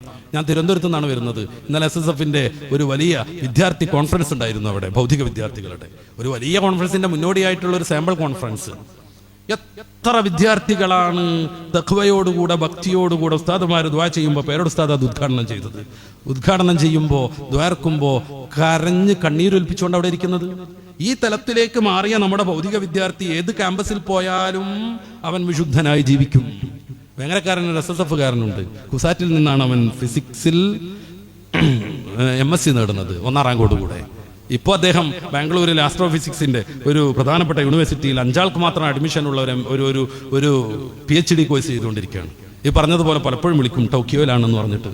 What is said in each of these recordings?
ഞാൻ തിരുവനന്തപുരത്തു നിന്നാണ് വരുന്നത്. ഇന്നലെ SSFന്റെ ഒരു വലിയ വിദ്യാർത്ഥി കോൺഫറൻസ് ഉണ്ടായിരുന്നു അവിടെ, ഭൗതിക വിദ്യാർത്ഥികളുടെ ഒരു വലിയ കോൺഫറൻസിന്റെ മുന്നോടിയായിട്ടുള്ള ഒരു സാമ്പിൾ കോൺഫറൻസ്. എത്ര വിദ്യാർത്ഥികളാണ് തഖ്വയോടുകൂടെ ഭക്തിയോടുകൂടെ ഉസ്താദുമാർ ദുആ ചെയ്യുമ്പോൾ, പേരോട് ഉസ്താദ് അത് ഉദ്ഘാടനം ചെയ്തത്, ഉദ്ഘാടനം ചെയ്യുമ്പോൾ ദ്വാർക്കുമ്പോൾ കരഞ്ഞ് കണ്ണീരൊലിപ്പിച്ചുകൊണ്ട് അവിടെ ഇരിക്കുന്നത്. ഈ തലത്തിലേക്ക് മാറിയ നമ്മുടെ ഭൗതിക വിദ്യാർത്ഥി ഏത് ക്യാമ്പസിൽ പോയാലും അവൻ വിശുദ്ധനായി ജീവിക്കും. വേങ്ങരക്കാരൻ SSF കാരനുണ്ട്, കുസാറ്റിൽ നിന്നാണ് അവൻ ഫിസിക്സിൽ MSc നേടുന്നത്, 1ാം റാങ്കോടുകൂടെ. ഇപ്പോൾ അദ്ദേഹം ബാംഗ്ലൂരിലെ ആസ്ട്രോഫിസിക്സിന്റെ ഒരു പ്രധാനപ്പെട്ട യൂണിവേഴ്സിറ്റിയിൽ 5 ആൾക്ക് മാത്രം അഡ്മിഷൻ ഉള്ള ഒരു PhD കോഴ്സ് ചെയ്തുകൊണ്ടിരിക്കുകയാണ്. ഈ പറഞ്ഞതുപോലെ പലപ്പോഴും വിളിക്കും ടോക്കിയോയിലാണെന്ന് പറഞ്ഞിട്ട്,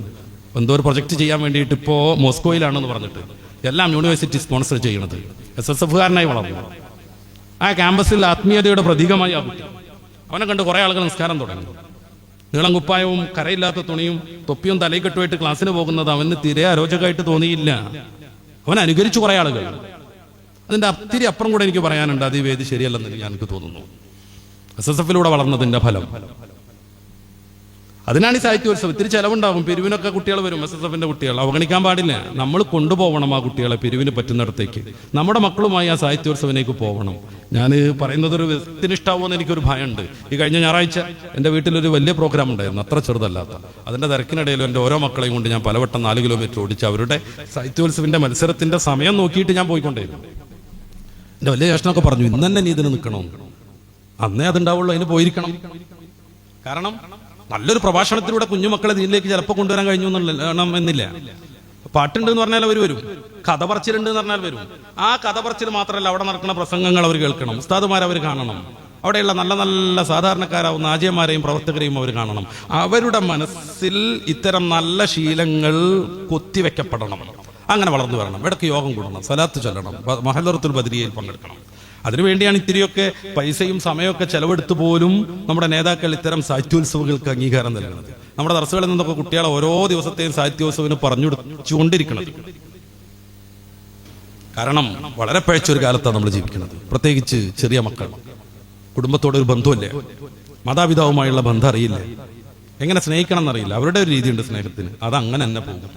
എന്തോ ഒരു പ്രൊജക്ട് ചെയ്യാൻ വേണ്ടിയിട്ട് ഇപ്പോൾ മോസ്കോയിലാണെന്ന് പറഞ്ഞിട്ട്, എല്ലാം യൂണിവേഴ്സിറ്റി സ്പോൺസർ ചെയ്യണത്. SSF കാരനായി വളർന്നു. ആ ക്യാമ്പസിൽ ആത്മീയതയുടെ പ്രതീകമായി ആ കുട്ടി. അവനെ കണ്ട് കുറെ ആളുകൾ നിസ്കാരം തുടങ്ങി. നീളം കുപ്പായവും കരയില്ലാത്ത തുണിയും തൊപ്പിയും തലയിൽ കെട്ടുമായിട്ട് ക്ലാസ്സിന് പോകുന്നത് അവന് തീരെ അരോചകമായിട്ട് തോന്നിയില്ല. അവൻ അനുകരിച്ചു കുറെ ആളുകൾ. അതിന്റെ അത്തിരി അപ്പുറം കൂടെ എനിക്ക് പറയാനുണ്ട്, അത് ഈ വേദി ശരിയല്ലെന്ന് എനിക്ക് തോന്നുന്നു. SSFലൂടെ വളർന്നതിന്റെ ഫലം അതിനാണ് ഈ സാഹിത്യോത്സവം. ഇത്തിരി ചെലവുണ്ടാകും, പിരിവിനൊക്കെ കുട്ടികൾ വരും, SSFന്റെ കുട്ടികൾ, അവഗണിക്കാൻ പാടില്ല. നമ്മൾ കൊണ്ടുപോകണം ആ കുട്ടികളെ പിരിവിന് പറ്റുന്നിടത്തേക്ക്. നമ്മുടെ മക്കളുമായി ആ സാഹിത്യോത്സവത്തിലേക്ക് പോകണം. ഞാൻ പറയുന്നത് ഒരു വ്യക്തിനിഷ്ടാവുമെന്ന് എനിക്കൊരു ഭയമുണ്ട്. ഈ കഴിഞ്ഞ ഞായറാഴ്ച എൻ്റെ വീട്ടിലൊരു വലിയ പ്രോഗ്രാം ഉണ്ടായിരുന്നു, അത്ര ചെറുതല്ലാത്ത. അതിൻ്റെ തിരക്കിനിടയിലും എൻ്റെ ഓരോ മക്കളെയും കൊണ്ട് ഞാൻ പലവട്ടം 4 കിലോമീറ്റർ ഓടിച്ച് അവരുടെ സാഹിത്യോത്സവത്തിന്റെ മത്സരത്തിന്റെ സമയം നോക്കിയിട്ട് ഞാൻ പോയിക്കൊണ്ടേയിരുന്നു. എൻ്റെ വലിയ ജ്യേഷ്ഠനൊക്കെ പറഞ്ഞു, ഇന്ന് തന്നെ നീ ഇതിന് നിൽക്കണമെന്ന്. അന്നേ അതുണ്ടാവുള്ളൂ, അതിന് പോയിരിക്കണം. കാരണം നല്ലൊരു പ്രഭാഷണത്തിലൂടെ കുഞ്ഞുമക്കളെ ഇതിലേക്ക് ചിലപ്പോൾ കൊണ്ടുവരാൻ കഴിഞ്ഞു എന്നില്ല. പാട്ടുണ്ട് എന്ന് പറഞ്ഞാൽ അവർ വരും, കഥ പറച്ചിലുണ്ട് എന്ന് പറഞ്ഞാൽ വരും. ആ കഥ പറച്ചിൽ മാത്രമല്ല, അവിടെ നടക്കുന്ന പ്രസംഗങ്ങൾ അവർ കേൾക്കണം, ഉസ്താദുമാർ അവർ കാണണം, അവിടെയുള്ള നല്ല നല്ല സാധാരണക്കാരാവുന്ന ആചാര്യന്മാരെയും പ്രവർത്തകരെയും അവർ കാണണം. അവരുടെ മനസ്സിൽ ഇത്തരം നല്ല ശീലങ്ങൾ കൊത്തിവെക്കപ്പെടണം. അങ്ങനെ വളർന്നു വരണം. ഇവിടേക്ക് യോഗം കൂടണം, സലാത്ത് ചൊല്ലണം, മഹല്ലറത്തുൽ ബദരിയയിൽ പങ്കെടുക്കണം. അതിനുവേണ്ടിയാണ് ഇത്തിരിയൊക്കെ പൈസയും സമയമൊക്കെ ചെലവെടുത്തു പോലും നമ്മുടെ നേതാക്കൾ ഇത്തരം സാഹിത്യോത്സവങ്ങൾക്ക് അംഗീകാരം നൽകുന്നത്. നമ്മുടെ ദർസുകളിൽ നിന്നൊക്കെ കുട്ടികളെ ഓരോ ദിവസത്തെയും സാഹിത്യോത്സവത്തിന് പറഞ്ഞുകൊണ്ടിരിക്കുന്നത്. കാരണം വളരെ പഴച്ചൊരു കാലത്താണ് നമ്മൾ ജീവിക്കുന്നത്. പ്രത്യേകിച്ച് ചെറിയ മക്കൾ, കുടുംബത്തോടൊരു ബന്ധമില്ല, മാതാപിതാവുമായുള്ള ബന്ധം അറിയില്ല, എങ്ങനെ സ്നേഹിക്കണം എന്നറിയില്ല. അവരുടെ ഒരു രീതിയുണ്ട് സ്നേഹത്തിന്, അതങ്ങനെ തന്നെ പോകും.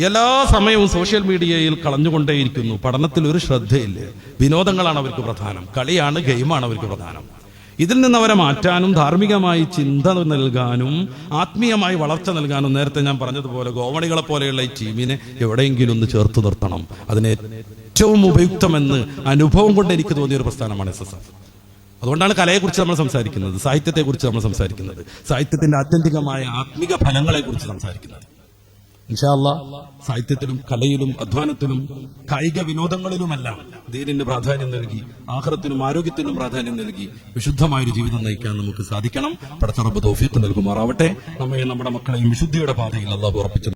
എല്ലാ സമയവും സോഷ്യൽ മീഡിയയിൽ കളഞ്ഞുകൊണ്ടേയിരിക്കുന്നു. പഠനത്തിൽ ഒരു ശ്രദ്ധയില്ല. വിനോദങ്ങളാണ് അവർക്ക് പ്രധാനം, കളിയാണ്, ഗെയിമാണ് അവർക്ക് പ്രധാനം. ഇതിൽ നിന്ന് അവരെ മാറ്റാനും ധാർമ്മികമായി ചിന്ത നൽകാനും ആത്മീയമായി വളർച്ച നൽകാനും നേരത്തെ ഞാൻ പറഞ്ഞതുപോലെ ഗോവണികളെ പോലെയുള്ള ഈ ടീമിനെ എവിടെയെങ്കിലും ഒന്ന് ചേർത്ത് നിർത്തണം. അതിന് ഏറ്റവും ഉപയുക്തമെന്ന് അനുഭവം കൊണ്ട് എനിക്ക് തോന്നിയൊരു പ്രസ്ഥാനമാണ് SSF. അതുകൊണ്ടാണ് കലയെക്കുറിച്ച് നമ്മൾ സംസാരിക്കുന്നത്, സാഹിത്യത്തെക്കുറിച്ച് നമ്മൾ സംസാരിക്കുന്നത്, സാഹിത്യത്തിന്റെ ആത്യന്തികമായ ആത്മിക ഫലങ്ങളെ കുറിച്ച് സംസാരിക്കുന്നത്. ഇൻഷാ അല്ലാഹ് സാഹിത്യത്തിലും കലയിലും അധ്വാനത്തിലും കായിക വിനോദങ്ങളിലുമെല്ലാം ദീനിന് പ്രാധാന്യം നൽകി, ആഖിറത്തിനും ആരോഗ്യത്തിനും പ്രാധാന്യം നൽകി വിശുദ്ധമായൊരു ജീവിതം നയിക്കാൻ നമുക്ക് സാധിക്കണം. പടച്ച റബ്ബ് തൗഫീഖ് നൽകുമാറാവട്ടെ. നമ്മെ നമ്മുടെ മക്കളെയും വിശുദ്ധിയുടെ പാതയിൽ അല്ലാഹു ഉറപ്പിച്ചു